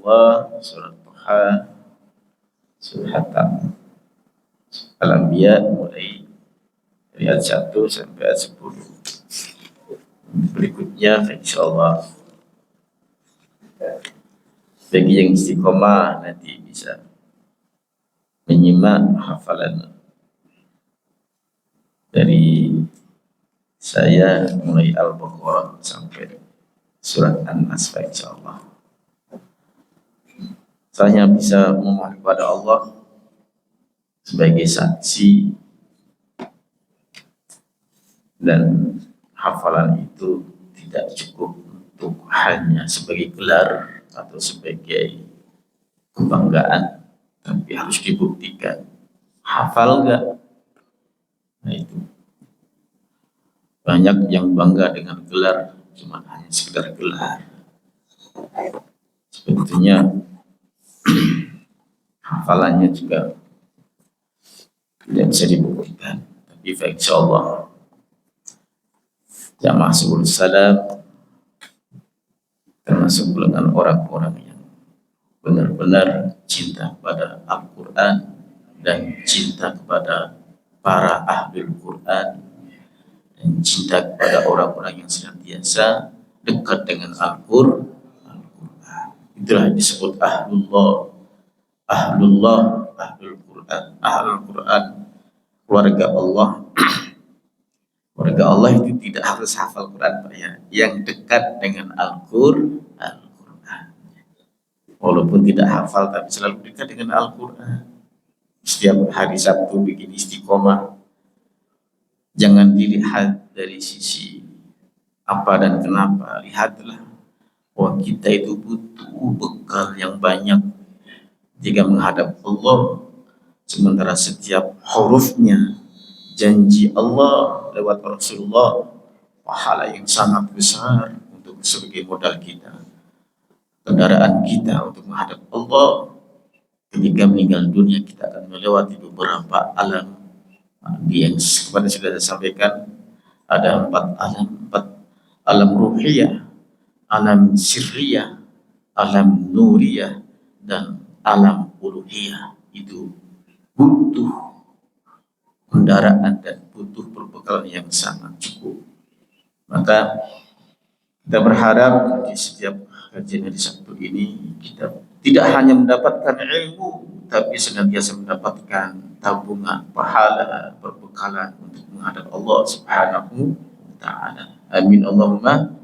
Allah, surat Tuhan, surat Al-Anbiya mulai dari ayat 1 sampai ayat 10. Berikutnya insyaallah bagi yang istiqomah nanti bisa menyimak hafalan dari saya mulai Al-Baqarah sampai surat An-Nas insyaallah. Saya bisa memohon kepada Allah sebagai saksi dan hafalan itu tidak cukup untuk hanya sebagai gelar atau sebagai kebanggaan, tapi harus dibuktikan. Hafal enggak? Nah itu banyak yang bangga dengan gelar, cuma hanya sekedar gelar. Sebetulnya hafalannya juga tidak bisa dibuktikan. Tapi insyaallah jamaah Subul Salam termasuk golongan orang-orang yang benar-benar cinta kepada Al-Quran dan cinta kepada para ahlul Quran dan cinta kepada orang-orang yang senantiasa dekat dengan Al-Quran. Itulah disebut ahlullah, ahlul Quran, ahlul Quran, keluarga Allah. Keluarga Allah itu tidak harus hafal Quran, Pak, ya. Yang dekat dengan Al-Quran, walaupun tidak hafal tapi selalu dekat dengan Al-Quran. Setiap hari Sabtu bikin istiqomah. Jangan dilihat dari sisi apa dan kenapa, lihatlah bahwa kita itu butuh bekal yang banyak jika menghadap Allah, sementara setiap hurufnya janji Allah lewat Rasulullah, pahala yang sangat besar untuk sebagai modal kita, kendaraan kita untuk menghadap Allah. Ketika meninggal dunia kita akan melewati beberapa alam yang kemarin sudah saya sampaikan. Ada 4 alam ruhiyah, alam sirriyah, alam nuriyah, dan alam uluhiyah. Itu butuh kendaraan dan butuh perbekalan yang sangat cukup. Maka kita berharap di setiap kajian hari Sabtu ini kita tidak hanya mendapatkan ilmu, tapi senantiasa mendapatkan tabungan pahala, perbekalan untuk menghadap Allah Subhanahu wa ta'ala. Amin Allahumma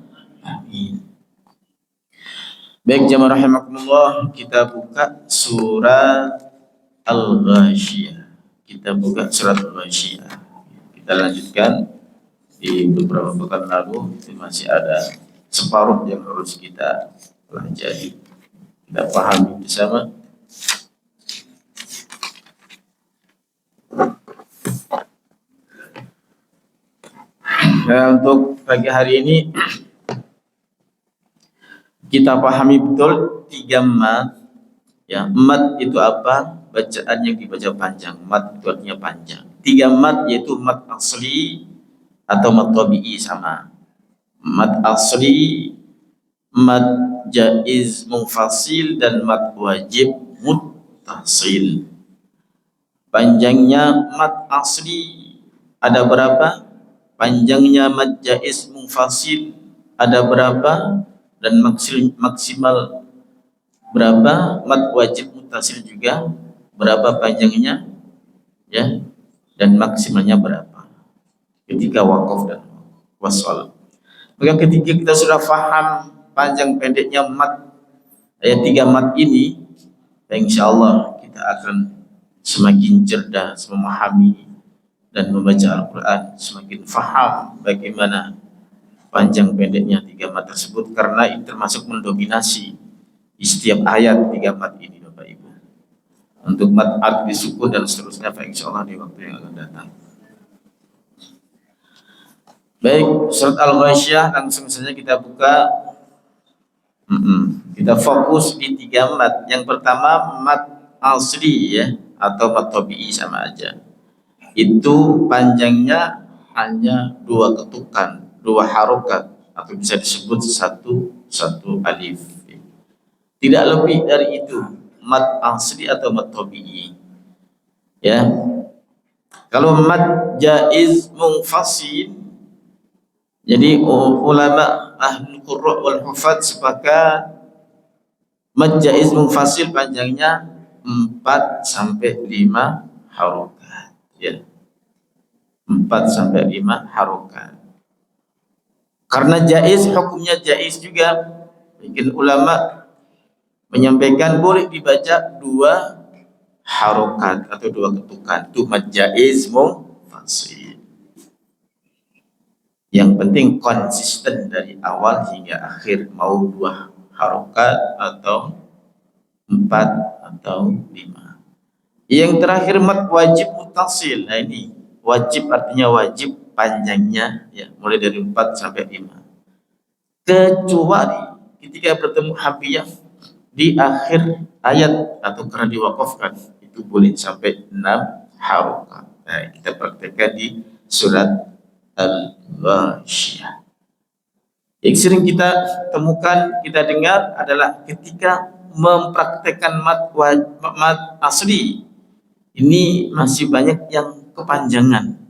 amin. Baik jamaah rahimakumullah, kita buka surat Al-Ghasyiyah. Kita buka surat Al-Ghasyiyah. Kita lanjutkan di beberapa pekan lalu, itu masih ada separuh yang harus kita pelajari, kita pahami bersama. Nah, untuk pagi hari ini kita pahami betul 3 mat. Ya, mat itu apa? Bacaan yang dibaca panjang. Mat itu artinya panjang. 3 mat yaitu mat asli atau mat tabi'i sama. Mat asli, mat jaiz munfasil, dan mat wajib muttasil. Panjangnya mat asli ada berapa? Panjangnya mat jaiz munfasil ada berapa? Dan maksimal berapa? Mat wajib muttasil juga berapa panjangnya, ya, dan maksimalnya berapa ketika waqaf dan wasal. Maka ketika kita sudah paham panjang pendeknya mat, 3 mat ini, insyaallah kita akan semakin cerdas memahami dan membaca Al-Quran, semakin faham bagaimana panjang pendeknya 3 mat tersebut, karena ini termasuk mendominasi di setiap ayat 3 mat ini, Bapak Ibu. Untuk mat ad disukun dan seterusnya, insyaallah di waktu yang akan datang. Baik, surat Al-Ghasyiyah langsung saja kita buka. Kita fokus di 3 mat. Yang pertama mat asli, ya, atau mat tabi'i sama aja. Itu panjangnya hanya 2 ketukan, 2 harokat, atau bisa disebut satu alif. tidak lebih dari itu, mad asli atau mad tabi'i. Ya, kalau mad jaiz munfasil, jadi ulama ahli qurra wal hufad sepakat mad jaiz munfasil panjangnya 4 sampai 5 harokat, ya, 4 sampai 5 harokat. Karena jaiz, hukumnya jaiz juga, mungkin ulama menyampaikan boleh dibaca 2 harokat atau 2 ketukan, itu mad jaiz munfasil. Yang penting konsisten dari awal hingga akhir, mau 2 harokat atau 4 atau 5. Yang terakhir mad wajib mutasil. Nah ini wajib artinya wajib panjangnya, ya, mulai dari 4 sampai 5. Kecuali ketika bertemu habiyah di akhir ayat atau karena diwakafkan, itu boleh sampai 6 harokat. Nah, kita praktekkan di surat Al-Ghasyiyah. Yang sering kita temukan, kita dengar adalah ketika mempraktekkan mad asli, ini masih banyak yang kepanjangan.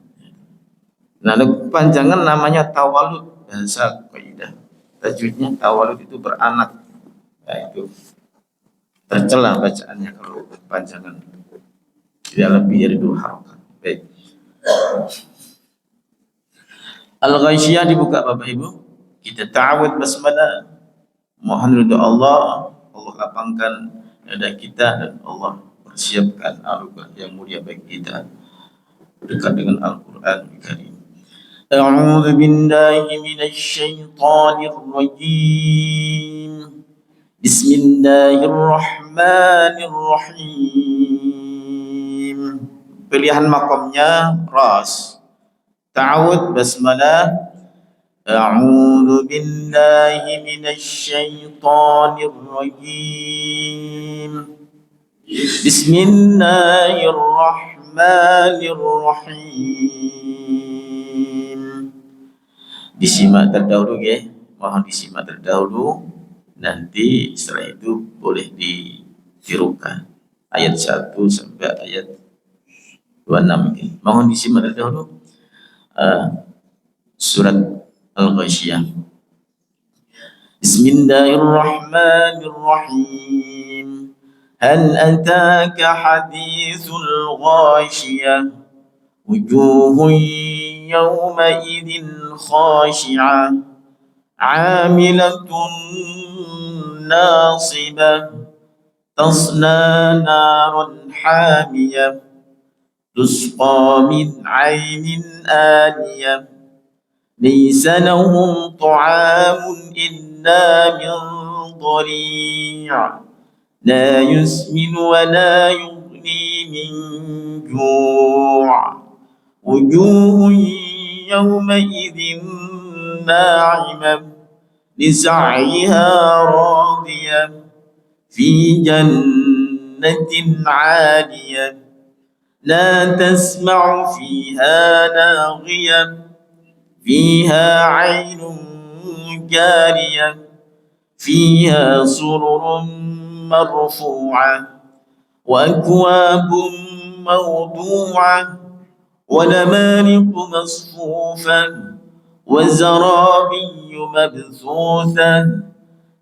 Nah, kepanjangan namanya tawalud, bahasa kaidah tajwidnya tawalud itu beranak. Nah, itu tercela bacaannya kalau kepanjangan, tidak lebih dari 2 harokat. Baik. Al-Ghasyiyah dibuka Bapak Ibu. Kita ta'awud basmalah, mohon ridha Allah, Allah lapangkan dada kita dan Allah persiapkan anugerah yang mulia bagi kita dekat dengan Al-Qur'an Al-Karim. A'udzu billahi minasy syaithanir rajim. Bismillahirrahmanirrahim. Pilihan makomnya ras. Ta'awud basmalah. A'udzu billahi minasy syaithanir rajim. Bismillahirrahmanirrahim. Disimak terdahulu, ya. Mohon disimak terdahulu. Nanti setelah itu boleh ditirukan ayat 1 sampai ayat 26. Mohon disimak terdahulu surat Al-Ghasyiyah. Bismillahirrahmanirrahim. Hal ataka hadithul ghashiyah. Wujuhun yawma idhin khashi'ah. Amilatun nasibah. Tasla naran hamiyah. Tusqa min 'ainin aniyah. ليس لهم طعام إلا من ضريع لا يسمن ولا يغني من جوع وجوه يومئذ ناعمة لسعيها راضية في جنة عالية لا تسمع فيها لاغية فيها عين جارية فيها سرر مرفوعة وأكواب موضوعة ونمارق مصفوفة وزرابي مبثوثة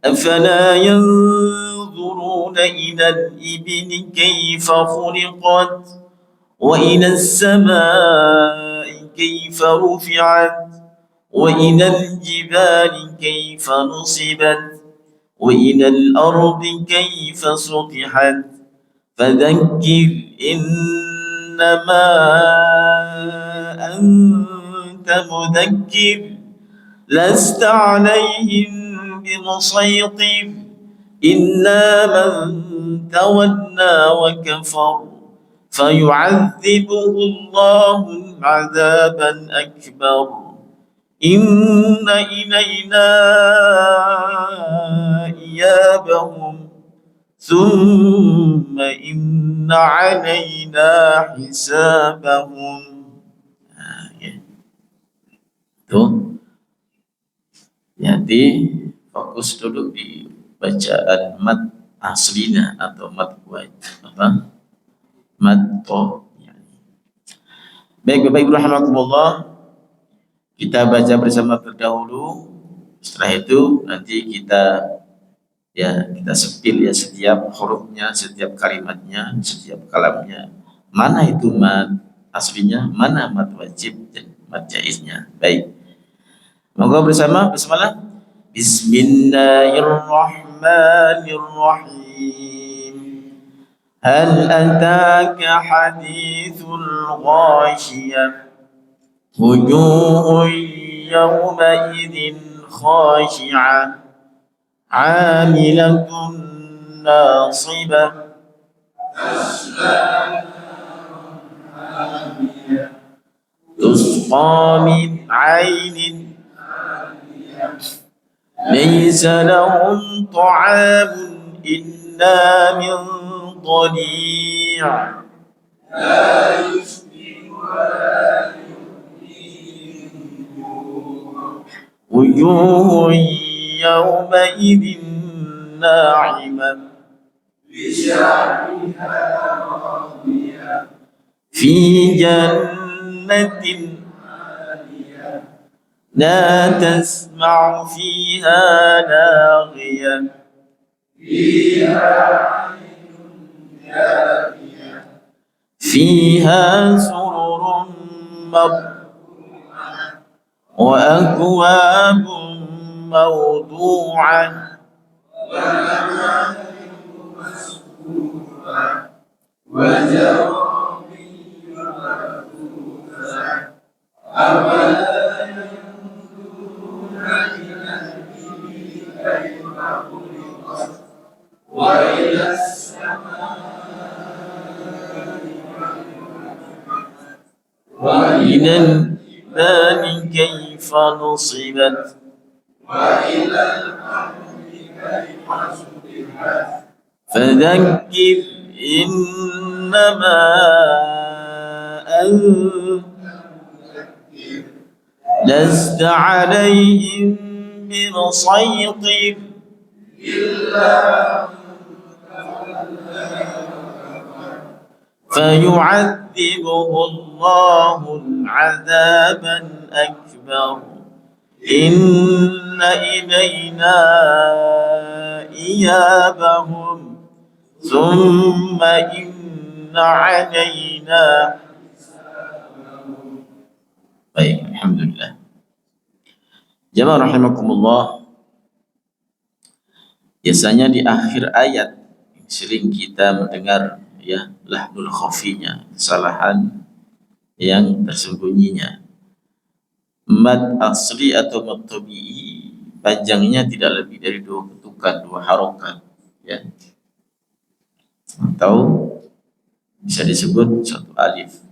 أفلا ينظرون إلى الإبل كيف خلقت وإلى السماء كيف رفعت وإلى الجبال كيف نصبت وإلى الأرض كيف سطحت فذكر إنما أنت مذكر لست عليهم بمسيطر إلا من تولى وكفر فيعذبه الله عذابا أكبر إن إلينا إيابهم ثم إن علينا حسابهم. Tuh, jadi fokus dulu di bacaan mat aslinya atau mad mad to. Baik Bapak Ibu rahimakumullah, kita baca bersama terdahulu. Setelah itu nanti kita sepil ya setiap hurufnya, setiap kalimatnya, setiap kalamnya. Mana itu mad aslinya, mana mad wajib dan mad jaiznya. Baik. Monggo bersama bismillah. Bismillahirrahmanirrahim. Hal ataka hadithul ghashiyah. Wujuhun yawma idzin khashi'ah. Amilatun nasibah. Tusqa min 'ainin laysa lahum ta'amun illa min ضريع وجوه يومئذ ناعمة في جنة لا تسمع فيها لاغية فيها سرر مرفوعة وأكواب موضوعة وإلى الجبال كيف نصبت فذكر إنما أنت لست عليهم بمسيطر فيعذبه الله العذاب الأكبر إن إلينا إيابهم ثم إن علينا. Baik, alhamdulillah. Jamaah rahimakumullah. Biasanya di akhir ayat sering kita mendengar ya lahnul khafinya, kesalahan yang tersembunyinya. Mad asli atau mad tabi'i panjangnya tidak lebih dari 2 ketukan, 2 harokat ya. Atau bisa disebut 1 alif.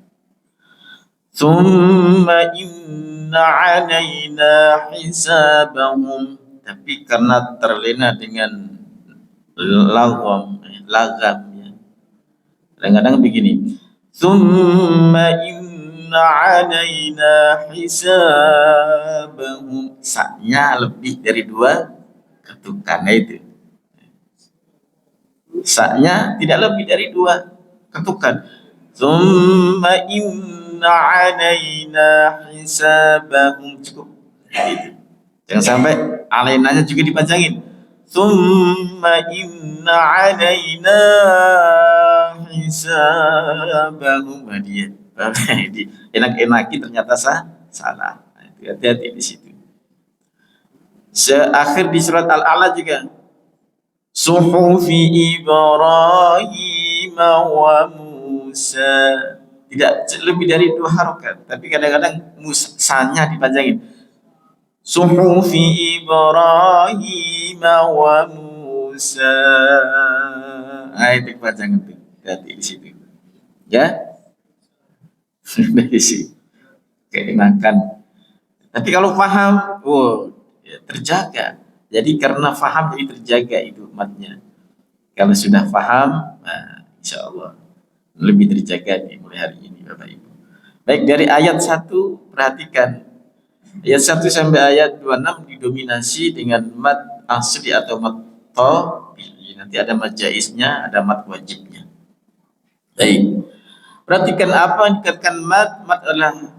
Tsumma inna 'alaina hisabahum, tapi karena terlena dengan lagam ya. Kadang-kadang begini. Tsumma inna 'alaina hisabahum. Sa-nya lebih dari 2 ketukan itu. Sa-nya tidak lebih dari 2 ketukan. Tsumma inna 'alaina hisabahum. Cukup. Itu. Jangan sampai alainanya juga dipanjangin. Tsumma inna 'alaina hisabahum. Dia enak-enaki ternyata salah. Hati-hati di situ. Seakhir di surat Al-A'la juga. Suhufi Ibrahim wa Musa. Tidak lebih dari 2 harokat, tapi kadang-kadang musanya dipanjangin. Suhufi Ibrahim wa Musa. Itu kepanjangan itu. Hati di situ. Ya. Dari sini. Keenakan. Tapi kalau paham, ya, terjaga. Jadi karena paham jadi terjaga itu umatnya. Kalau sudah paham, nah, insya Allah lebih terjaga nih mulai hari ini Bapak Ibu. Baik, dari ayat 1 perhatikan. Ayat 1 sampai ayat 26 didominasi dengan mad asli atau mad tabi'i. Nanti ada mad jaiznya, ada mad wajibnya. Baik. Perhatikan apa yang dikatakan mad. Mad adalah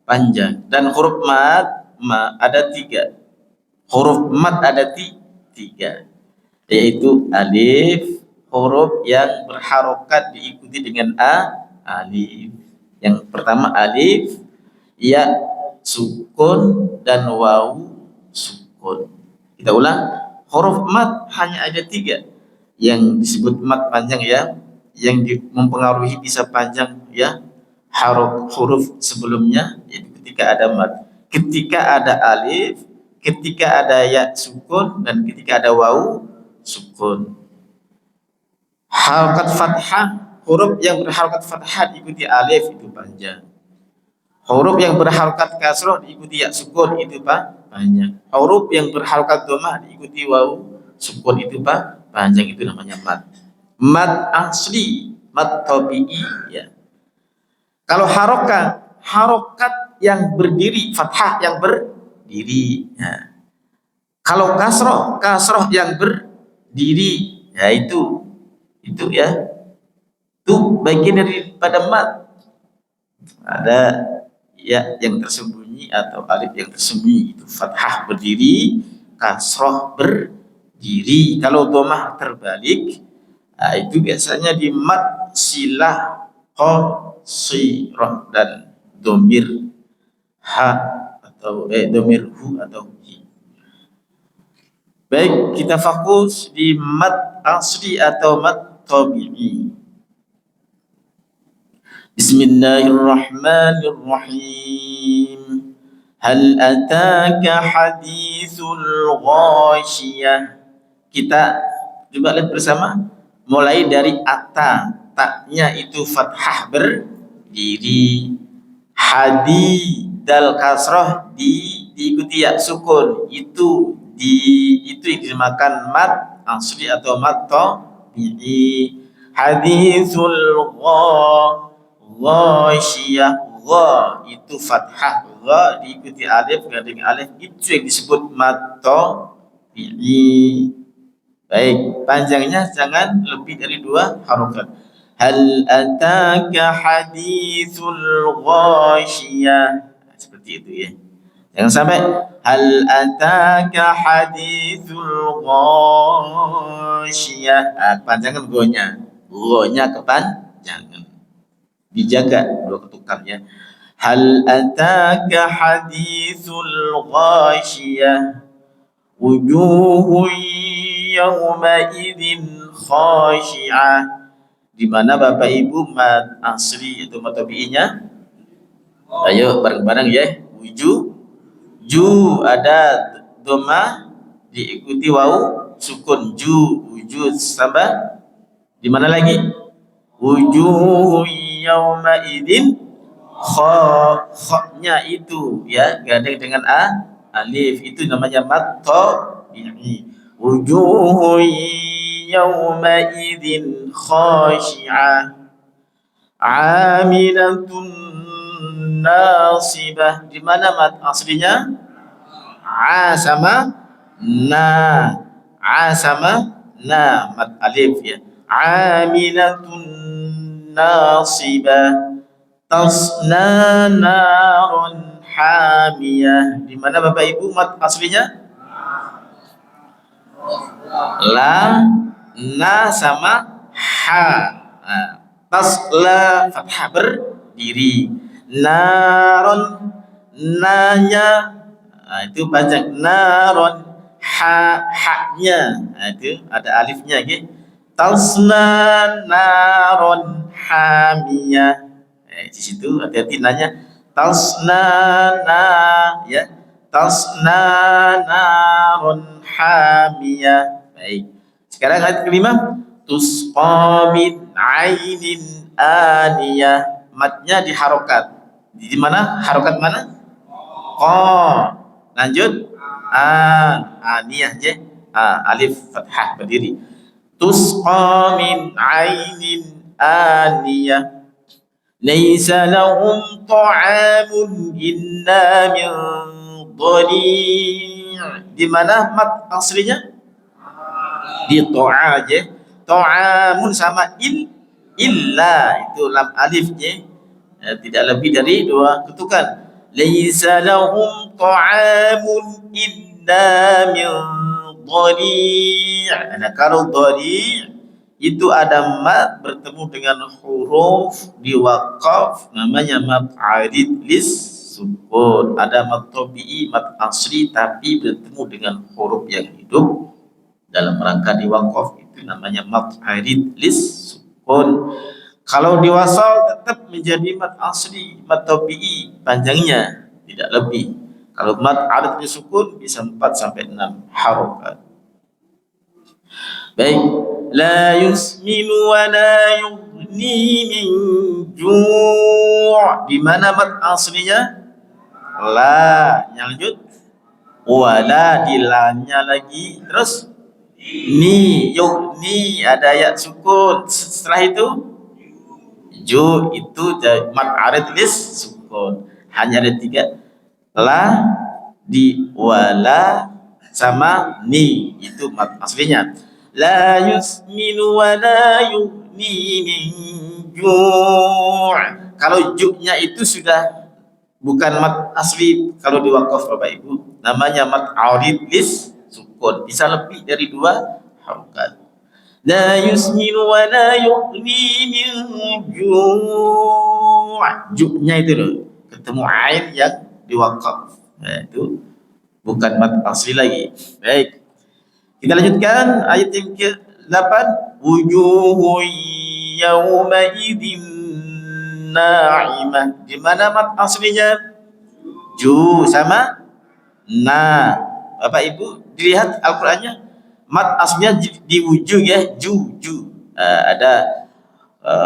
panjang dan huruf mad ada 3. Huruf mad ada 3, yaitu alif, huruf yang berharokat diikuti dengan alif. Yang pertama alif, ya sukun, dan wawu sukun. Kita ulang, huruf mad hanya ada 3 yang disebut mad panjang ya, yang mempengaruhi bisa panjang ya huruf sebelumnya, yaitu ketika ada mad, ketika ada alif, ketika ada ya sukun, dan ketika ada wawu sukun. Harokat fathah, huruf yang berharokat fathah diikuti alif itu panjang. Huruf yang berharokat kasroh diikuti ya sukun itu panjang. Huruf yang berharokat dhammah diikuti wawu sukun itu panjang, itu namanya mad. Mad asli, mad tabi'i ya. Kalau harokat yang berdiri, fathah yang berdiri ya. Kalau kasroh yang berdiri ya, itu ya, itu bagian daripada mad. Ada ya yang tersembunyi atau alif yang tersembunyi, itu fathah berdiri, kasroh berdiri. Kalau dhammah terbalik, nah, itu biasanya di mad silah qasirah dan domir ha atau domir hu atau hi. Baik, kita fokus di mad asli atau mad tabi'i. Bismillahirrahmanirrahim. Hal ataka hadithul ghasyiyah. Kita coba lihat bersama, mulai dari ata, taknya itu fathah berdiri, hadi dal kasroh diikuti ya sukun, itu yang dinamakan mad asli atau mad tabi'i. Hadithul ghasyiyah, gha itu fathah, gha diikuti alif, gandeng alif, itu yang disebut mad tabi'i. Baik, panjangnya jangan lebih dari 2 harokat. Hal ataka hadithul ghasyiyah, seperti itu ya. Jangan sampai hal ataka hadithul ghasyiyah, panjangan gonya kepanjangan, dijaga 2 ketukan ya. Hal ataka hadithul ghasyiyah, wujuhun yawma idzin khashi'ah. Di mana Bapak Ibu mad asli itu mad tabi'inya? Ayo bareng-bareng ya. Ju ada dhammah diikuti wawu sukun, wujud tambah. Di mana lagi? Wujuhun yawma idzin, kha-nya itu ya gandeng dengan alif, itu namanya mad tabi'i. Wujuhun yawma idzin khashi'ah, amilatun nasibah. Di mana mad aslinya? Sama na, mad alif ya. Amilatun nasibah, tasna narun hamiyah. Di mana Bapak Ibu mad aslinya? La, na sama ha. Nah, tasla fathah berdiri, naron nanya, nah, itu panjang, naron ha-nya, nah, itu ada alifnya gitu. Tasna naron hamiyah, di situ hati-hati nanya, tasna na ya, tasna naron hamiyah. Baik, sekarang ayat kelima, tusqa min ainin aniyah. Matnya diharokat. Di mana? Harokat mana? Qa. Lanjut. Aniyah je. Alif fathah berdiri. Tusqa min ainin aniyah. Laisa lahum ta'amun illa min dhari'. Di mana mat aslinya? di to'a je, to'amun sama illa itu lam alif je, tidak lebih dari dua ketukan. Laisa lahum ta'amun illa min dhari'. Nah, kalau dhari' itu ada mat bertemu dengan huruf di waqaf, namanya mat arid lis sukun. Ada mat tabi'i, mat asli tapi bertemu dengan huruf yang hidup dalam rangka di waqaf, itu namanya mat arid lis sukun. Kalau di wasal tetap menjadi mat asli, mat tabi'i, panjangnya tidak lebih. Kalau mat arid lis sukun bisa 4 sampai 6 harokat. Baik, la yusminu wa la yughni min ju'. Di mana mat aslinya? La. Yang lanjut wala, di la-nya lagi. Terus ni, yughni ada ya sukun. Setelah itu ju, itu mat arid lis sukun. Hanya ada 3. La, di wala sama ni, itu mat aslinya. La yusminu wa la yughni min ju'. Kalau ju-nya itu sudah bukan mat asli, kalau di waqaf Bapak Ibu namanya mat arid lis sukun, bisa lebih dari 2 harokat. La yusminu wa la yughni min ju'. Ju-nya itu loh, ketemu ain yang di waqaf, itu bukan mat asli lagi. Baik, kita lanjutkan ayat yang ke-8. Wujuhun yawma idzin na'imah. Di mana mat aslinya? Ju sama na. Bapak Ibu dilihat Al-Qur'annya, mat aslinya di wujuh ya, ju. Ada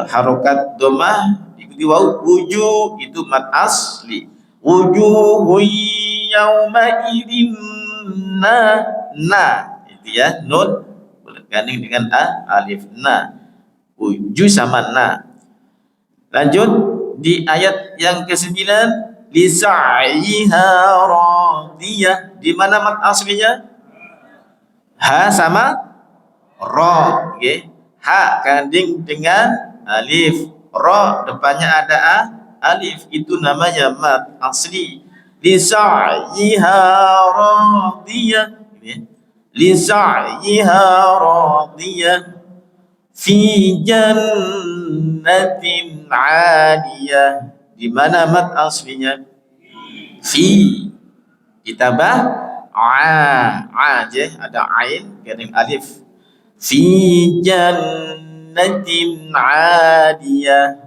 harokat dhammah di waw, wujuh itu mat asli. Wujuhun yawma idzin na itu ya, nun berganding dengan alif na. Wujuh sama na. Lanjut di ayat yang ke-9, li sa'iha radiyah. Di mana mat aslinya? Ha sama ra, okay. Ha ganding dengan alif, ra depannya ada alif, itu namanya mat asli. Li sa'iha radiyah, li sa'iha radiyah fi jannatin 'aliyah. Di mana mat aslinya? Fi ditambah aja, ada ain gandeng alif. Fi jannatin 'aliyah.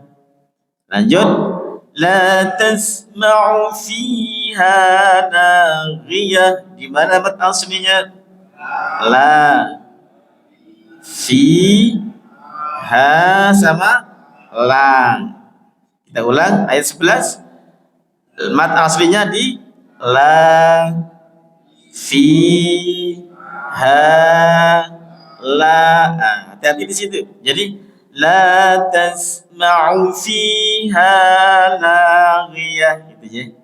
Lanjut, la tasma'u fiha laghiyah. Di mana mat aslinya? La. Fi ha sama lang. Kita ulang ayat 11. Mat aslinya di la, fi ha la. Hati-hati di situ. Jadi la tasma'u fiha laghiyah, gitu ya.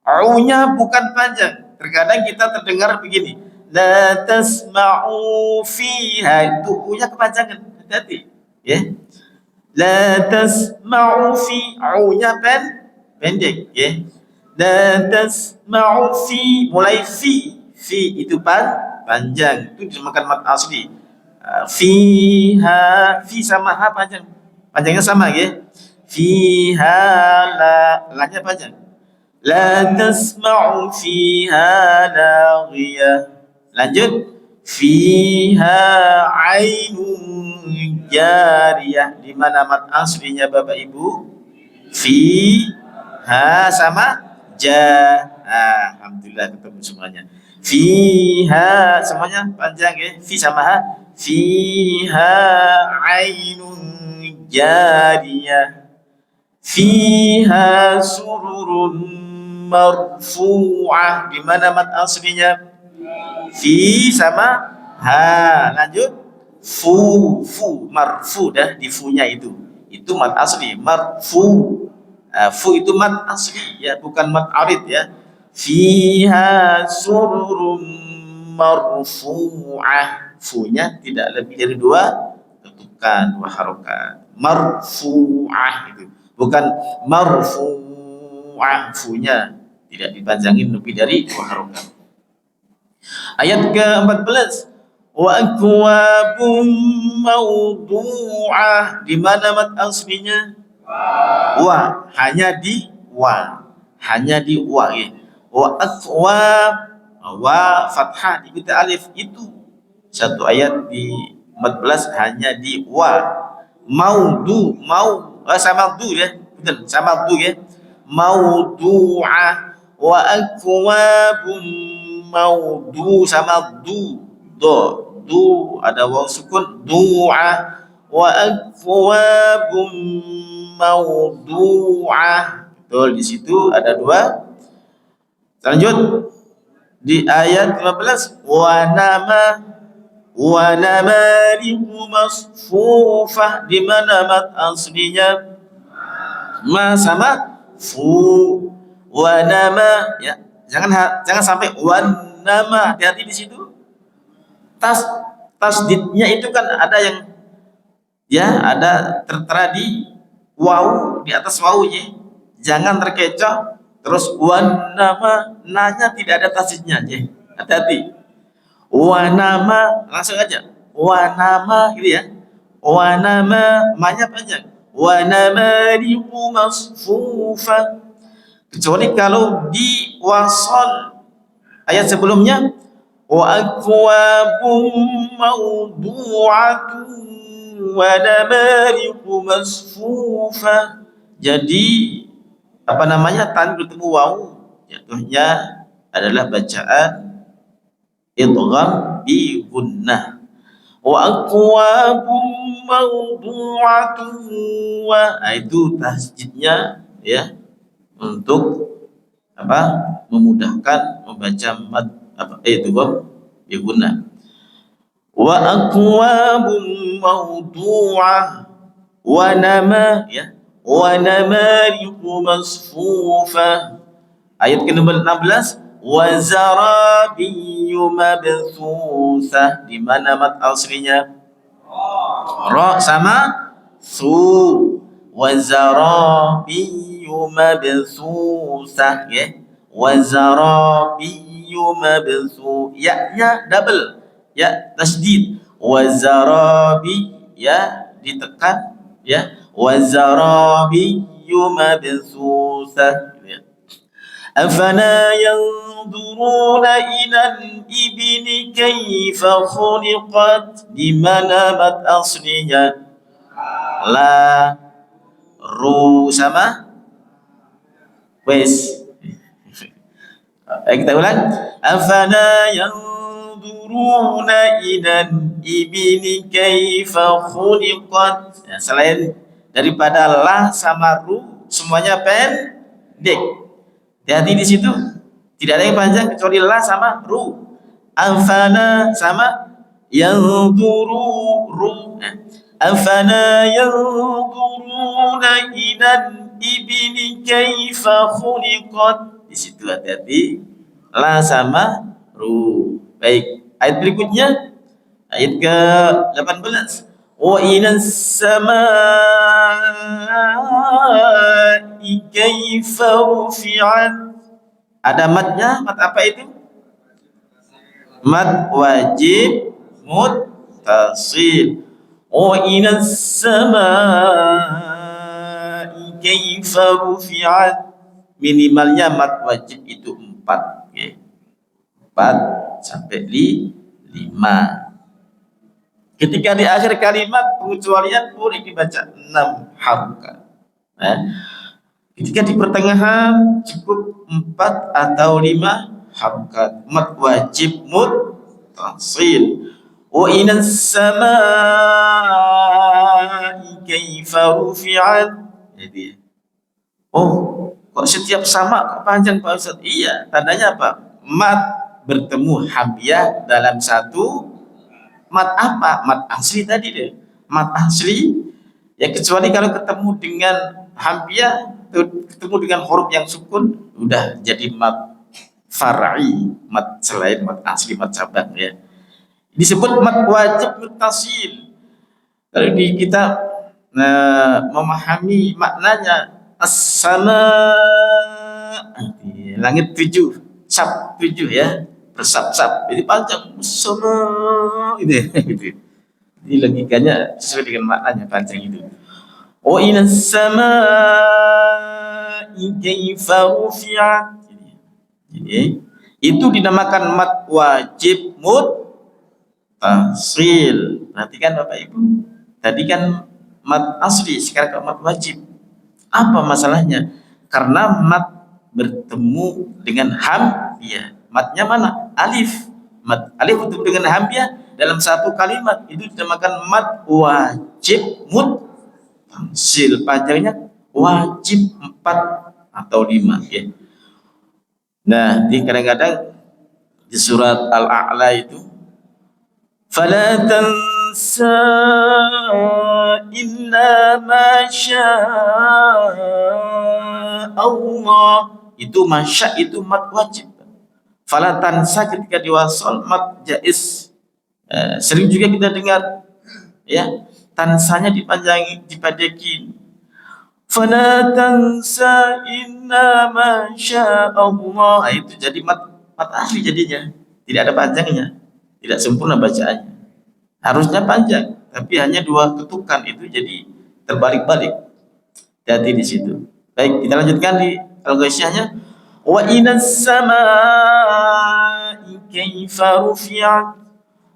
Au-nya bukan panjang. Terkadang kita terdengar begini, la tasma'u fiha, itu u-nya kepanjangan. Hati-hati ya. La tasma'u fi, u-nya pendek ya. La tasma'u fi, mulai fi itu panjang, itu dinamakan mat asli. Fiha, fi sama ha panjangnya sama ya. Fiha la-nya panjang. La tasma'u fiha laghiyah. Lanjut, fiha ainun jariyah. Di mana mat aslinya Bapak Ibu? Fiha sama ja. Alhamdulillah ketemu semuanya. Fiha semuanya panjang ya. Fi sama ha. Fiha ainun jariyah. Fiha sururun marfu'ah. Di mana mat aslinya? Fi sama ha. Lanjut, fu marfu dah, di fu-nya itu mat asli, marfu. Fu itu mat asli ya, bukan mat arid ya. Fiha sururun marfu'ah. Fu-nya tidak lebih dari dua ketukan, dua harokat. Marfu'ah itu. Bukan marfu'ah. Fu-nya tidak dipanjangin lebih dari dua harokat. Ayat ke-14. Wa akwabum mawdu'ah. Di mana mat aslinya? Wa, hanya di wa. Hanya di wa ya. Wa akwab, wa fathah diikuti alif, itu satu ayat di 14 hanya di wa. Maudu, sama du ya. Betul, sama du ya. Maudu'ah wa akwabum maudu sama du ada waw sukun du'a wa akwabum maudu'ah. Betul, di situ ada dua. Lanjut di ayat 15 wa namariqu masfufah. Di mana mat aslinya? Ma sama fu. Wa nama ya. Jangan sampai wan nama. Hati-hati di situ. Tasdidnya itu kan ada yang ya ada tertera di waw, di atas wawnya. Jangan terkecoh terus wan nama, nanya tidak ada tasdidnya ya. Hati-hati. Wa nama langsung aja. Wa nama gitu ya. Wa nama manya panjang. Wa namariqu masfufa. Kecuali kalau di wasol ayat sebelumnya wa akwabum mawdu'atun wa namariqu masfufa. Jadi apa namanya, tan bertemu waw jatuhnya adalah bacaan idgham bi gunnah. Wa akwabum mawdu'atun wa, itu tasjidnya ya, untuk apa, memudahkan membaca mad apa itu bi gunnah. Wa akwabum mawdu'ah wa nama ya, wa namariqu masfufa. Ayat ke-16 wa zarabiyyu mabthusah. Di mana mat aslinya? Ra sama su. Wa zarabiyyu mabthusah ya. Wa zarabiyyu mabthu, ya double ya, tasdid. Wa zarabi ya ditekan ya. Wa zarabiyyu mabthusah. Afala yanzuruna ilal ibni kaifa khuliqat. Di mana mat aslinya? La ru sama wes. Kita ulang. Afala yanzuruna ilal ibni kaifa khuliqat. Ya, selain daripada la sama ru semuanya pendek. Hati-hati di situ, tidak ada yang panjang kecuali la sama ru. Afana sama yanzuru ru. Afana yanzuruna ilal ibni kaifa khuliqat. Di situ hati-hati, la sama ru. Baik, ayat berikutnya ayat ke-18. Wa inas samaa'i kaifa rufi'at. Ada matnya, mat apa itu? Mat wajib muttasil. Wa inas samaa'i kaifa rufi'at. Minimalnya mat wajib itu 4 ya. 4 sampai 5. Ketika di akhir kalimat pengecualian boleh dibaca 6 harokat. Ketika di pertengahan cukup 4 atau 5 harokat. Mad wajib muttasil. Wa inas samaa'i kaifa rufi'at. Jadi, oh, kok setiap sama kok panjang Pak Ustaz? Iya, tandanya apa? Mad bertemu hamzah dalam satu mat apa? Mat asli tadi deh. Mat asli ya, kecuali kalau ketemu dengan hamzah, ketemu dengan huruf yang sukun, udah jadi mat far'i, mat selain mat asli, mat cabang ya. disebut mad wajib muttasil. Kalau di kita memahami maknanya as-sama, langit tujuh, sab tujuh ya, bersab-sab, jadi panjang sama gitu, gitu. Jadi logikanya sesuai dengan maknanya panjang itu. Wa inas samaa'i kaifa rufi'at. Jadi itu dinamakan mad wajib muttasil. Perhatikan Bapak Ibu. Tadi kan mad asli, sekarang mad wajib. Apa masalahnya? Karena mad bertemu dengan hamzah. Madnya mana? Alif. Mad alif bertemu dengan hamzah dalam satu kalimat itu dinamakan mad wajib muttasil. Panjangnya wajib 4 atau 5 ya. Nah, di kadang-kadang di surat Al-A'la itu fala tansa illa ma Allah, itu masya itu mad wajib. Fala tansa ketika diwasal mad jaiz. Sering juga kita dengar ya, tansanya dipanjangi, dipadekin. Fala tansa inna ma Allah. Itu jadi mad asli jadinya. Tidak ada panjangnya. Tidak sempurna bacaannya. Harusnya panjang, tapi hanya 2 ketukan itu jadi terbalik-balik. Hati di situ. Baik, kita lanjutkan di al-ghasyiyahnya. Wa inas samaa'i kaifa rufi'at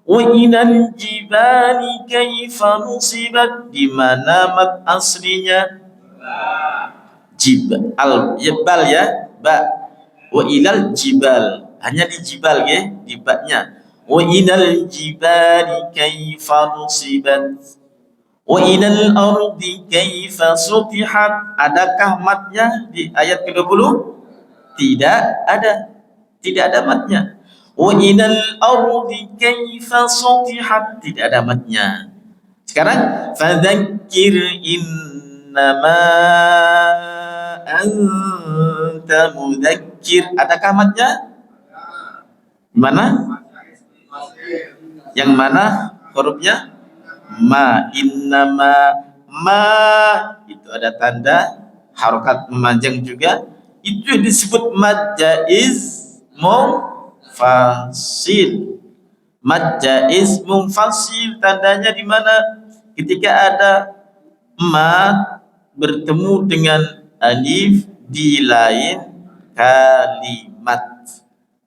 wa inal jibali kaifa nusibat. Di mana mad aslinya? Jibal, al-jibal ya, ba. Wa ilal jibal, hanya di jibal ya, di ba-nya. Wa ilal jibali kaifa nusibat wa ilal ardi kaifa sutihat. Adakah matnya di ayat ke-20? Tidak ada. Tidak ada matnya. Wa ilal ardi kaifa sutihat, tidak ada matnya. Sekarang fadzakir innama anta mudzakir. Adakah matnya? Mana? Yang mana hurufnya? Ma. Innama ma itu ada tanda harokat memanjang juga. Itu disebut mad jaiz munfasil. Mad jaiz munfasil tandanya di mana? Ketika ada mad bertemu dengan alif di lain kalimat.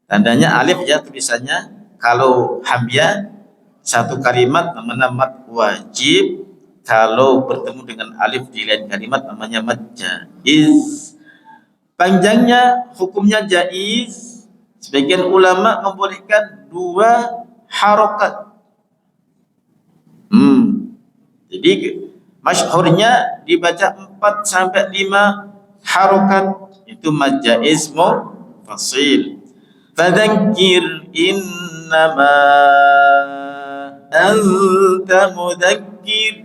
Tandanya alif ya tulisannya. Kalau hamzah satu kalimat namanya mad wajib. Kalau bertemu dengan alif di lain kalimat namanya mad jaiz. Panjangnya hukumnya jaiz. Sebagian ulama membolehkan 2 harokat. Jadi masyhurnya dibaca 4 sampai 5 harokat. Itu mad jaiz munfasil. Fadzakir innama anta mudzakir.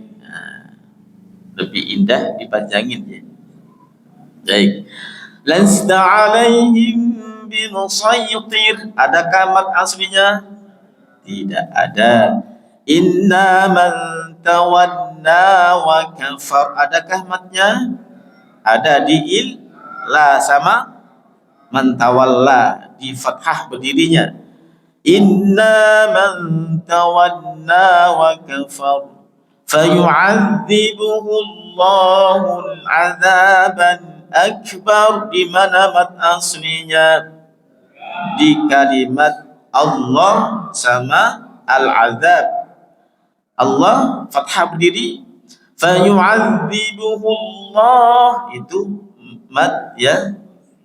Lebih indah dipanjangin ya. Baik. Lasta alaihim bimusaytir. Adakah mad aslinya? Tidak ada. Inna man tawanna wa kafar. Adakah matnya? Ada di il la sama man tawalla, di fathah berdirinya. Inna man tawanna wa kafar fayu'adzibuhu Allahu al-'adzaban akbar. Di mana mad aslinya? Di kalimat Allah sama al-'adzab. Allah fathah berdiri, fayu'adzibuhu Allah itu mad ya,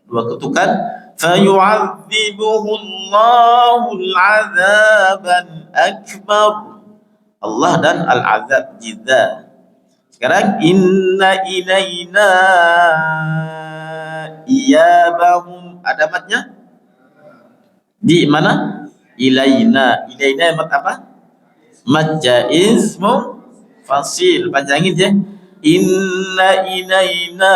2 ketukan. Fayu'adzibuhu Allahu al-'adzaban akbar. Allah dan al-'adzab jidda. Sekarang inna ilaina iyabahum. Ada matnya? Di mana? Ilaina. Ilaina mad apa? Mad jaiz munfasil. Panjangin ya. Inna ilaina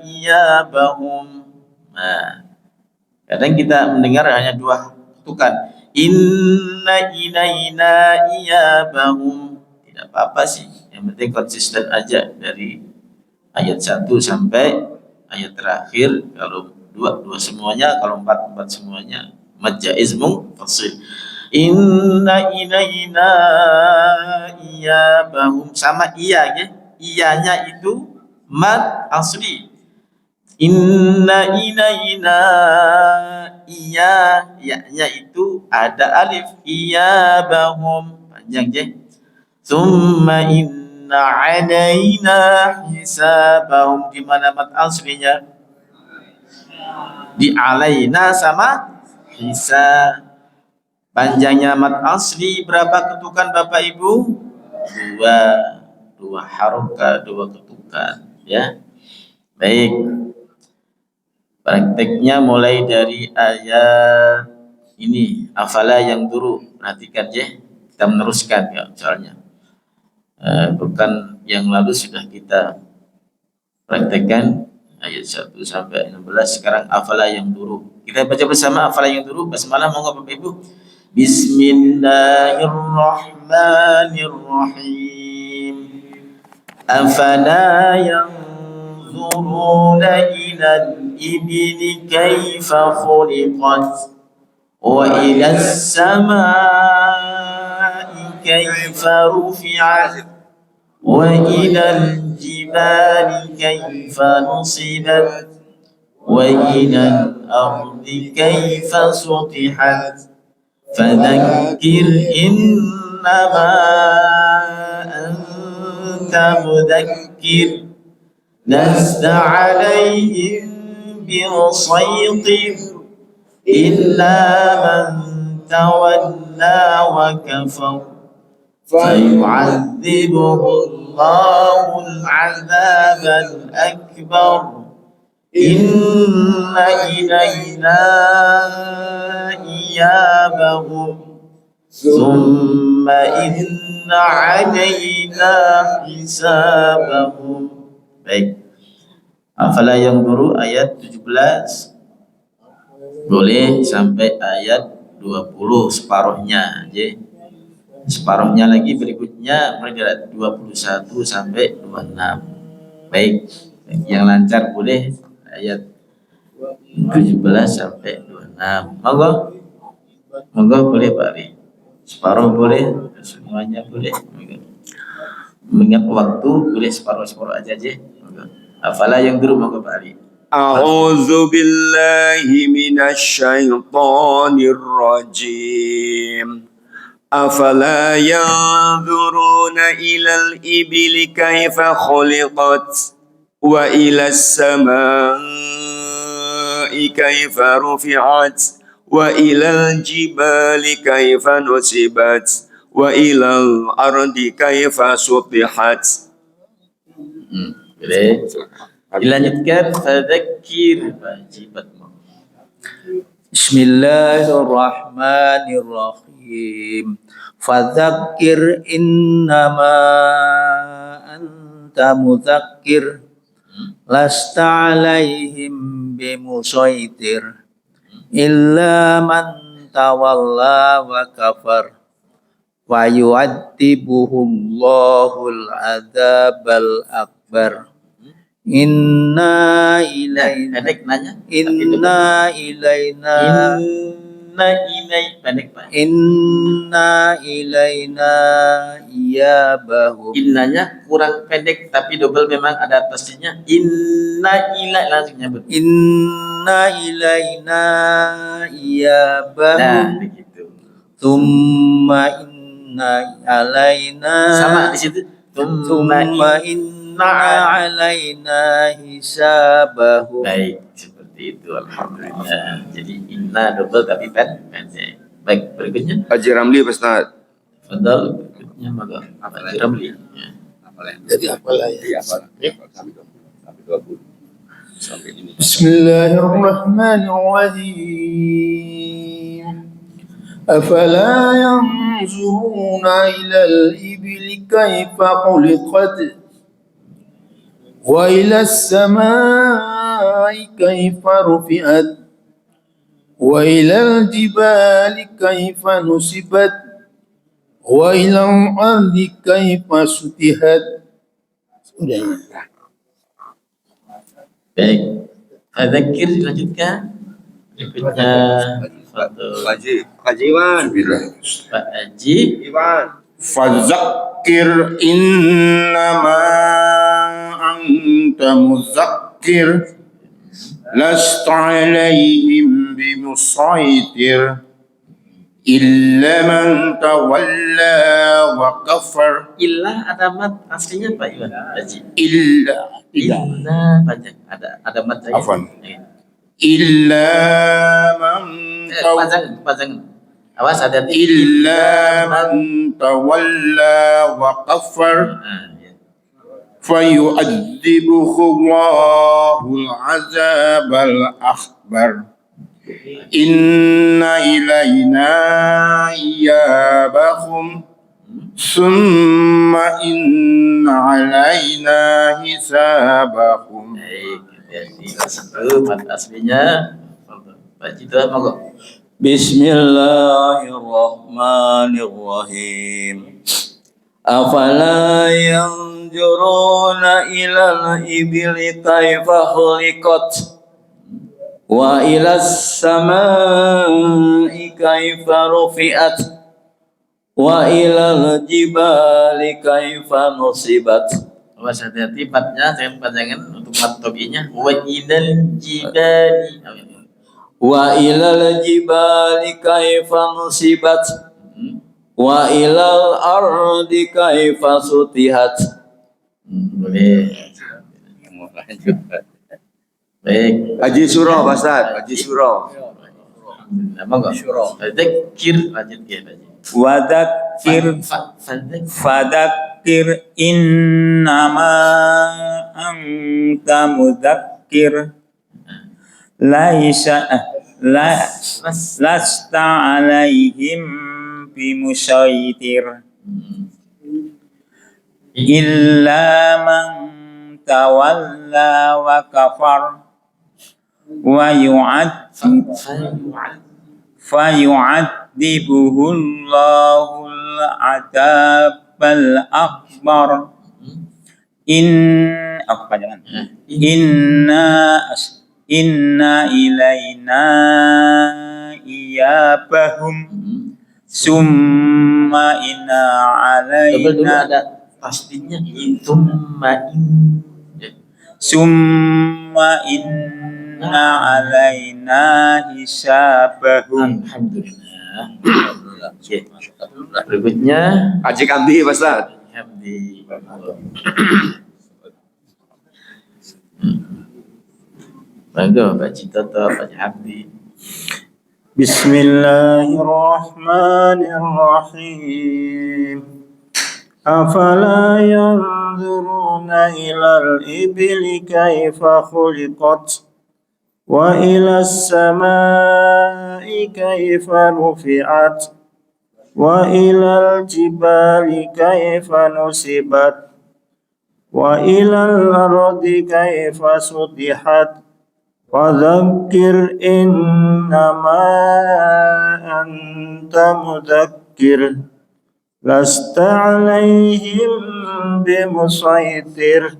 iyabahum. Nah, kadang kita mendengar hanya 2 ketukan. Inna ilaina iyabahum. Tidak apa-apa sih, yang penting konsisten aja dari ayat 1 sampai ayat terakhir. Kalau dua semuanya, kalau empat semuanya, mad jaiz munfasil. Inna ilaina iyabahum, sama iya ya, iyanya itu mad asli. Inna ilaina iya, ya itu ada alif, iyabahum panjang ya. Thumma inna alaina hisabahum, di mana mat aslinya? Di alaina sama hisab. Panjangnya mat asli berapa ketukan Bapak Ibu? Dua harokat, dua ketukan ya. Baik. Prakteknya mulai dari ayat ini, afala yang dulu. Perhatikan ya. Kita meneruskan ya soalnya. Bukan yang lalu sudah kita praktekkan ayat 1 sampai 16. Sekarang afala yang dulu. Kita baca bersama afala yang dulu. Basmalah monggo Bapak Ibu. Bismillahirrahmanirrahim. Afala yanzuruna ilal ibili kaifa khuliqat wa ilas samai kaifa rufi'at wa ilal jibali kaifa nusibat wa ilal ardi kaifa sutihat. Fadzakir innama anta mudzakir lasta alaihim bimusaytir illa man tawalla wa kafar fayu'adzibuhu Allahu al-'adzabal akbar. Inna ilaina iyabahum thumma inna alaina hisabahum. Baik. Afala yang dulu ayat 17 boleh sampai ayat 20 separuhnya aja. Separuhnya lagi berikutnya mulai dari 21 sampai 26. Baik. Yang lancar boleh ayat 17 sampai 26. Monggo boleh Pak Ali. Separuh boleh, semuanya boleh. Mengingat waktu boleh separuh aja. Monggo. Afala yang dulu monggo Pak Ali. A'udzu billahi minasy syaithanir rajim. Afala yanzuruna ilal ibili kaifa khuliqat wa ilas samai kaifa rufi'at wa ilal jibali kaifa nusibat wa ilal ardi kaifa sutihat. Boleh. Dilanjutkan fadzakir wajibat. Bismillahirrahmanirrahim. Fadzakir innama anta mudzakir lasta alaihim bimusaitir illa man tawalla wa kafar wa yu'adzibuhullahul adzabal akbar. Inna ilaina iyabahum. Innanya kurang pendek tapi double, memang ada pastinya. Inna ilai, langsung nyebut. Inna ilaina iyabahum. Nah, begitu. Tsumma inna alaina. Sama di situ. Tsumma inna alaina hisabahum. Baik, seperti itu. Alhamdulillah. Jadi inna double tapi pendek. Baik, berikutnya Haji Ramli Ustaz. Fadal, berikutnya maka Haji Ramli. Ya. Jadi apalah ya? Iya, apa? Sampai 20. Sampai ini. Bismillahirrahmanirrahim. Afala yanzuruna ilal ibili kaifa khuliqat wa ilas samai kaifa rufi'at وإلى الجبال كيف نصبت وإلى الأرض كيف سطحت. Sudah ya. Baik. Fadzakir dilanjutkan. Berikutnya Pak Haji Iwan. Pak Haji Iwan. Fadzakir innama anta muzakkir lasta alaihim bimusaitir illa man tawalla wa kafar. Ilah ada mat aslinya Pak Iwan Haji. Illa tidak. Nah, baca ada mat saya. Afwan. Illa man Panjang. Awas hati-hati. illa man tawalla wa kafar Ya. fayu'adzibuhu Allahul azabal akbar. Inna ilayna iyabahum summa inna alayna hisabahum. Baik, satu mat aslinya Pak Citra monggo. Bismillahirrahmanirrahim. Afala yanzuruna ilal ibili kaifa khuliqat wa ilas samai kaifa rufi'at wa ilal jibali kaifa nusibat. Awas hati-hati matnya jangan panjangan untuk mat tobinya. Wa ilal jibali. Wa ilal jibali kaifa nusibat wa ilal ardi kaifa sutihat. Boleh. Baik. Haji Suro, Pak Ustaz. Haji Suro. Monggo. Dzikir lanjut ya Pak Haji. Wadakir fadakir innama anta mudakir lasta alaihim bimusaitir illa man tawalla wa kafar wa fayu'adzibuhullahul adzabal akbar. Inna ilaina iyabahum summa inna Double dulu alaina ada tasdidnya summa inna alaina hisabahum. Alhamdulillah. Oke. Berikutnya Haji Kamdi, Pak Ustaz. Hamdi. Monggo Pak Cita atau Pak Hamdi. Bismillahirrahmanirrahim. Afala yanzuruna ilal ibili kaifa khuliqat wa ilas samai kaifa rufi'at wa ilal jibali kaifa nusibat wa ilal ardi kaifa sutihat. Fadzakir innama anta mudzakir lasta alaihim bimusaitir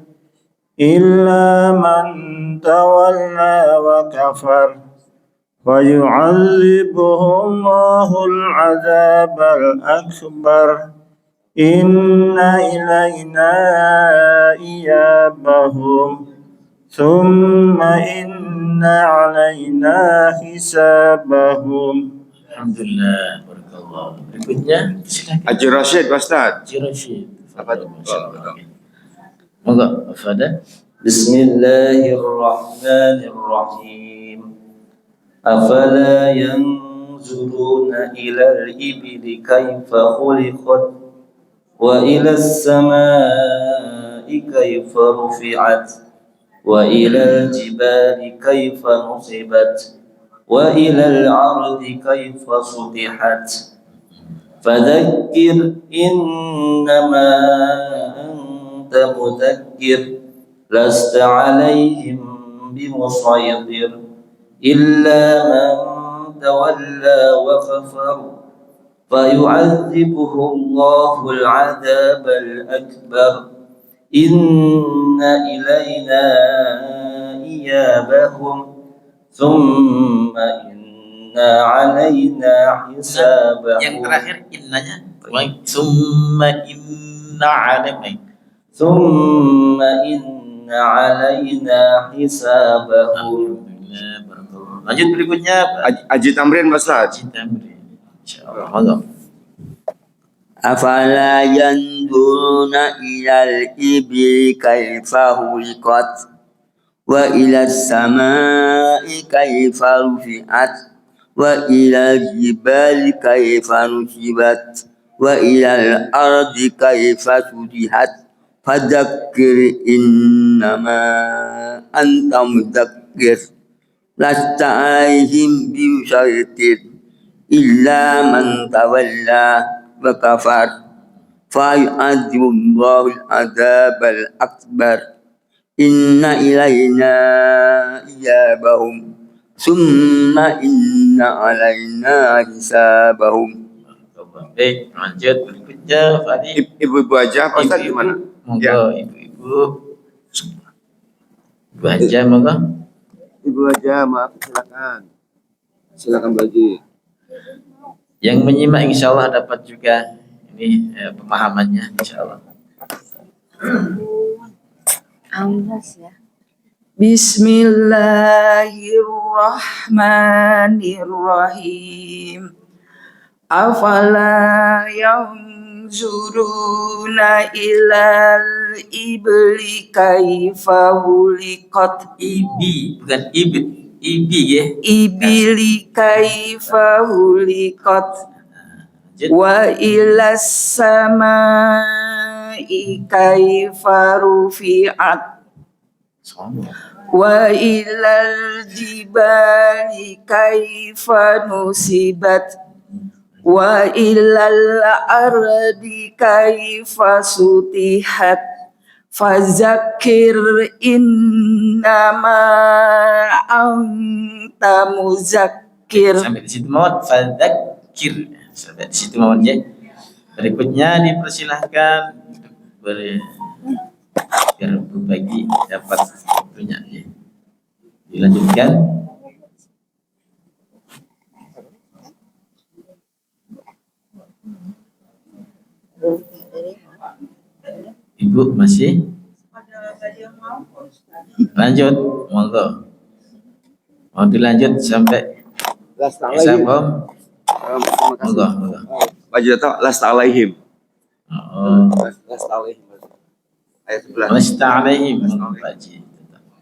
illa man tawalla wa kafar wa yu'adzibuhu Allahul adzabal akbar. Inna ilayna iyabahum thumma inna alayna hisabahum. Alhamdulillah. Barakallah. Berikutnya silakan. Haji Rashid, Pak Ustaz. Haji Rashid. Apa tuh? Monggo, Fada. Bismillahirrahmanirrahim. Afala yanzuruna ilal ibili kaifa khuliqat wa ilas samai kaifa rufi'at wa ilal jibali kaifa nusibat wa ilal ardi kaifa sutihat. Fadzakir innama anta mudzakir lasta alaihim bimusaitir illa man تولى وكفر فيعذبه الله العذاب الأكبر إن إلينا إيابهم ثم إن علينا حسابهم. Yang terakhir innanya, summa inna alaina. ثم إن علينا حسابهم. Lanjut berikutnya Haji Tamrin Mas Ustaz. Insyaallah. Monggo. أفلا ينظرون إلى الإبل كيف خلقت وإلى السماء كيف رفعت وإلى الجبال كيف نصبت وإلى الأرض كيف سطحت فذكر إنما أنت مذكر لست عليهم بمسيطر إلا من تولى وكفر فيعذب الله العذاب الأكبر إن إلينا إيابهم ثم إن علينا حسابهم. Baik, lanjut berikutnya Fadi. Ibu-ibu aja Pak Ustaz gimana? Monggo ibu-ibu. Ibu aja monggo. Ibu aja, maaf, silakan bagi. Yang menyimak insyaallah dapat juga ini pemahamannya insyaallah. Bismillahirrahmanirrahim. Afala yanzuruna ilal ibli kaifa huliqat. Ibi bukan ibit. Ibi ya. Ibli kaifa huliqat. Lanjut. Wa ilas samai kaifa rufi'at. Sombong. Wa ilal jibali kaifa nusibat wa ilal ardi kaifa sutihat fazakir innama anta muzakkir. Sampai di situ mawad fadzakir. Sampai di situ mawad ya. Berikutnya dipersilahkan biar berbagi dapat waktunya ya. Dilanjutkan. Ibu masih? Lanjut, monggo. Mau dilanjut sampai Isabom. Monggo, monggo. Baju datang lasta alaihim. Oh, Lasta alaihim. Ayat 11. lasta alaihim. Haji.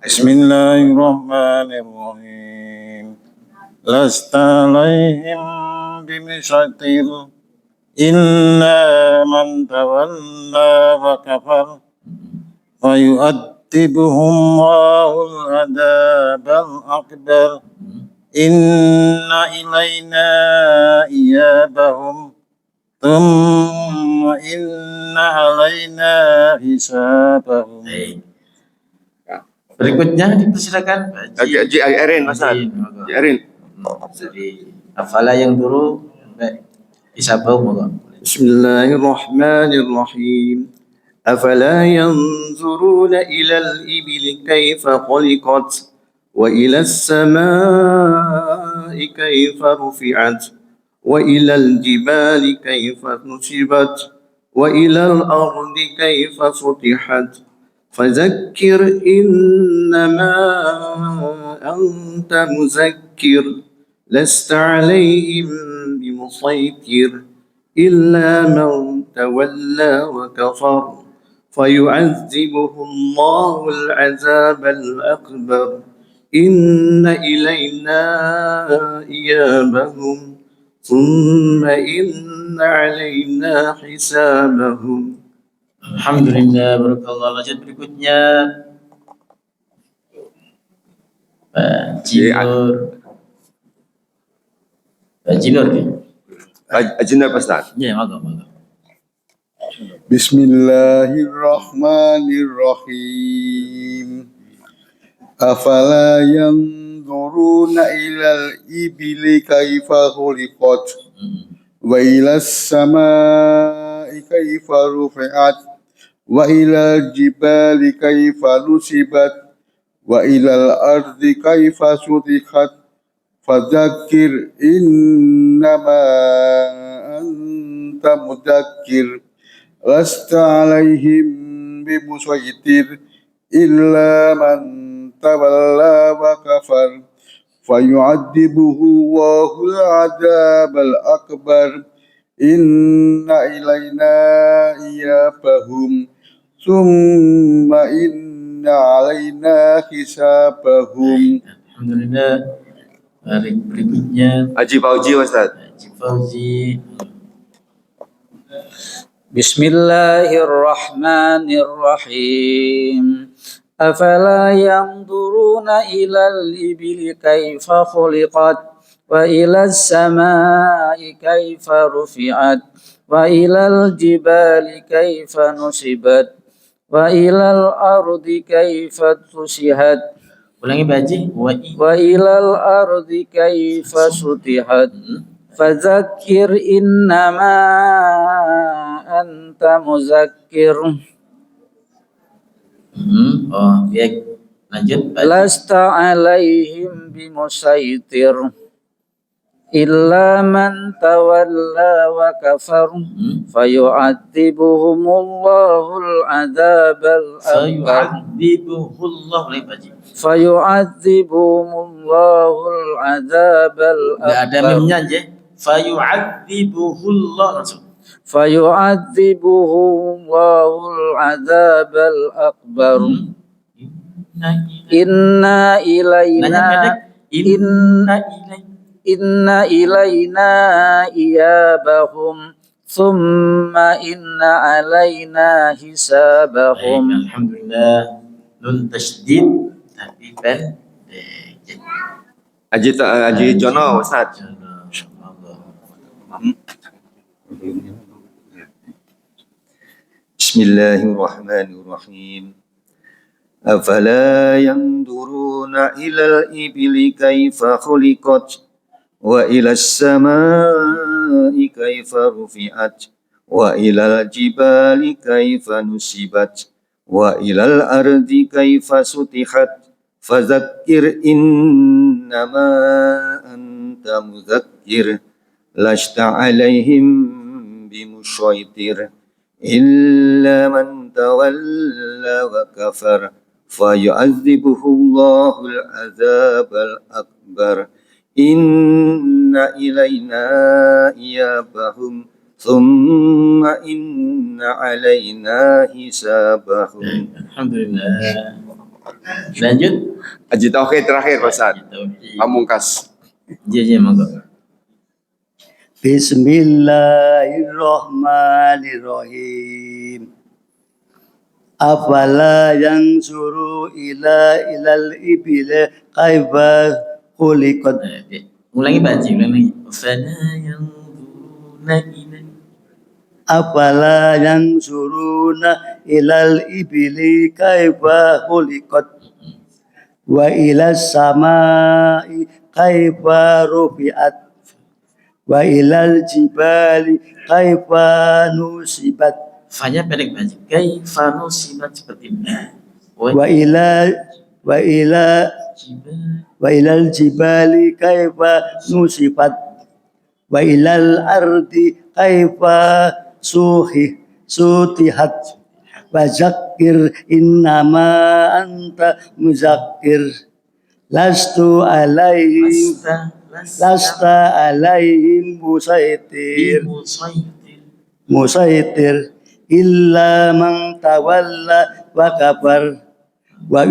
Bismillahirrahmanirrahim. Lasta alaihim bimusaitir inna man tawalla wa kafar fayu'adzibuhum Allahul adzabal akbar inna ilaina iyabahum thumma inna alaina hisabahum. Baik. Berikutnya dipersilakan Haji Erin, Mas Haji Erin. Jadi afala yang dulu sampai Isabau monggo. Bismillahirrahmanirrahim. أفلا ينظرون إلى الإبل كيف خلقت وإلى السماء كيف رفعت وإلى الجبال كيف نصبت وإلى الأرض كيف سطحت فذكر إنما أنت مذكر لست عليهم بمسيطر إلا من تولى وكفر فيعذبه الله العذاب الأكبر إن إلينا إيابهم ثم إن علينا حسابهم. Alhamdulillah, barakallah. Lanjut berikutnya Pak Jinur. Pak Jinur ya? Ajinda Pak Ustaz. Ya, monggo, monggo. Bismillahirrahmanirrahim. Afala ينظرون إلى الإبل كيف خلقت وإلى السماء كيف رفعت وإلى الجبال كيف نصبت وإلى الأرض كيف سطحت فذكر إنما أنت مذكر لست عليهم بمسيطر إلا من تولى وكفر فيعذبه الله العذاب الأكبر إن إلينا إيابهم ثم إن علينا حسابهم. Alhamdulillah. Baik, berikutnya Haji Fauzi Ustaz. Haji Fauzi. Bismillahirrahmanirrahim. Afala yanzuruna ilal ibili kaifa khuliqat wa ilas samai kaifa rufi'at wa ilal jibali kaifa nusibat wa ilal ardi kaifa tusihat Ulangi Pak Haji. wa ilal ardi kaifa sutihat fadzakir innama anta muzakkir Oh, ya. Lanjut Pak Haji. lasta alaihim bimusaitir illa man tawalla wa kafar fayu'adzibuhumullahul adzabal akbar Fayu'adzibuhullah. Ulangi Pak Haji. fayu'adzibuhumullahul adzabal Enggak ada akbar mimnya aja. Fayu'adzibuhullah langsung. fayu'adzibuhumullahul adzabal akbar Inna inna Nanya ilaina pendek. inna ilaina iyabahum thumma inna alaina hisabahum. Baik, alhamdulillah. Nun tasydid tapi pendek. Haji Jono Ustaz. Bismillahirrahmanirrahim. Afala yanzuruna ilal ibili kaifa khuliqat wa ilas samai kaifa rufi'at wa ilal jibali kaifa nusibat wa ilal ardi kaifa sutihat fadzakkir innama anta mudzakkir lasta alaihim bimusyaitir illa man tawalla wa kafar fayu'adzibuhu Allahul adzabal akbar inna ilaina iyabahum thumma inna alaina hisabahum. Alhamdulillah. Lanjut. Haji Tauhid terakhir Pak Ustaz. Tauhid. Pamungkas. Iya, monggo. Bismillahirrahmanirrahim. Afala yang suruh ilal ibile kaifa khuliqat. Ulangi Pak Haji, ulangi. Fala yanzuruna ila Afala yang suruna ilal ibili kaifa khuliqat wa ilas samai kaifa rufi'at wa ilal jibali kaifa nusibat Fanya pendek Pak Haji. Kaifa nusibat seperti ini. wa ilal jibali kaifa nusibat wa ilal ardi kaifa sutihat wa zakir innama anta muzakkir lasta alaihim musaitir illa man tawalla wa kafar wa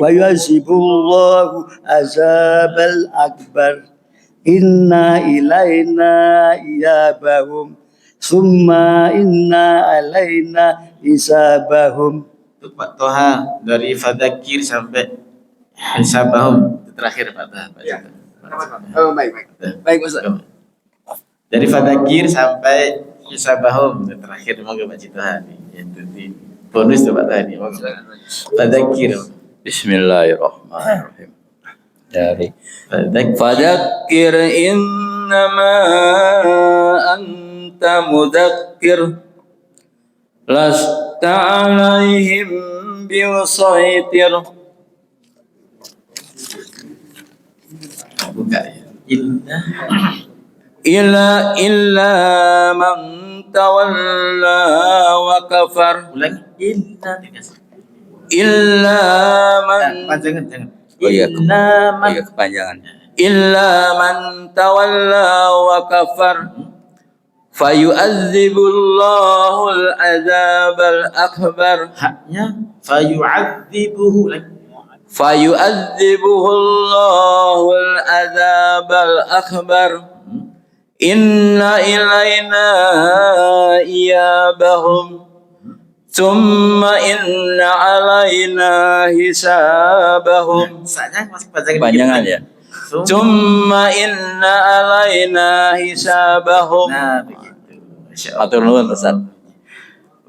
yu'adzibullahu azabal akbar inna ilaina iyabahum summa inna alaina hisabahum. Untuk Pak Toha dari Fadzakir sampai Hisabahum. Itu terakhir Pak Toha. Ya. Oh, baik. Baik Ustaz. Dari Fadzakir sampai Hisabahum. Itu terakhir monggo Pak Toha nih. Itu di bonus tuh Pak Toha nih. Monggo. Fadzakir. Bismillahirrahmanirrahim. Dari Fadzakir Fadzakir innama anta mudzakir lasta alaihim bimusaitir. buka ya. Illa man tawalla wa kafar. Ulangi. Inna dikasih. Illa man Jangan. Oh iya, Inna man. kepanjangan. Illa man tawalla wa kafar fayu'adzibullahu al-'adzabal akbar. Haknya fayu'adzibuhu lagi. Fayu'adzibullahu al-'adzabal akbar. Inna ilaina iyabahum thumma inna alaina hisabahum. Saknya masih panjang. Kepanjangan ya. Thumma inna alaina hisabahum. Nah, begitu. Masya Allah. Matur nuwun Ustaz.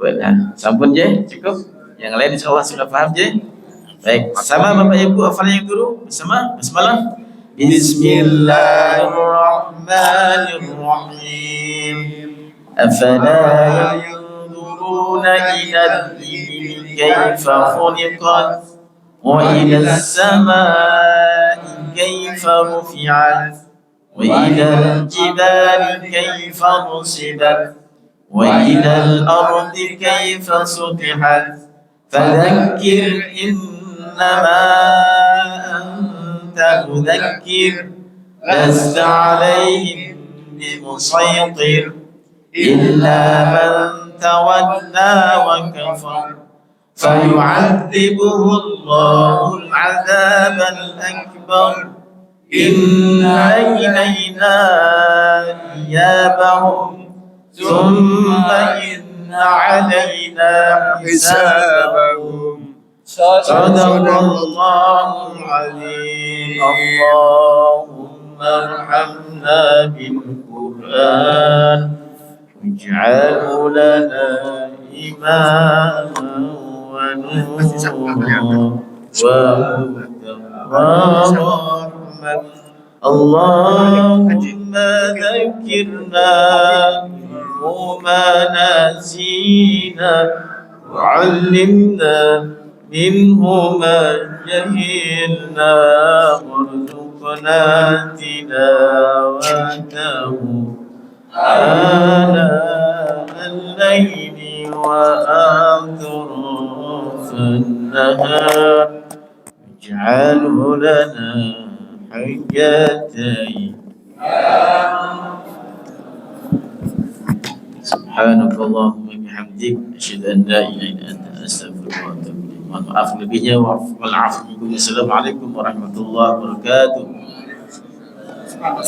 Nah, sampun je, cukup. Yang lain insya Allah sudah paham je. Baik, sama Bapak Ibu hafalnya yang guru bersama basmalah. Bismillahirrahmanirrahim. Afala yanzuruna ila al-ibili kayfa khuliqat wa ila as-samai kayfa rufi'at wa ila al-jibali kayfa nusibat وإلى الأرض كيف سطحت فذكر إنما أنت مذكر لست عليهم بمسيطر إلا من تولى وكفر فيعذبه الله العذاب الأكبر إن إلينا إيابهم ثم إن علينا حسابهم صدق الله العظيم اللهم ارحمنا بالقرآن واجعله لنا إماما ونورا وهدى ورحمة اللهم ذكرنا ما نسينا وعلمنا منه ما جهلنا وارزقنا تلاوته آناء الليل وأطراف النهار اجعله لنا حجتين سبحانك اللهم وبحمدك أشهد أن لا إله إلا أنت أستغفرك وأتوب إليك. Mohon maaf lebihnya wal afu minkum. Assalamualaikum warahmatullahi wabarakatuh.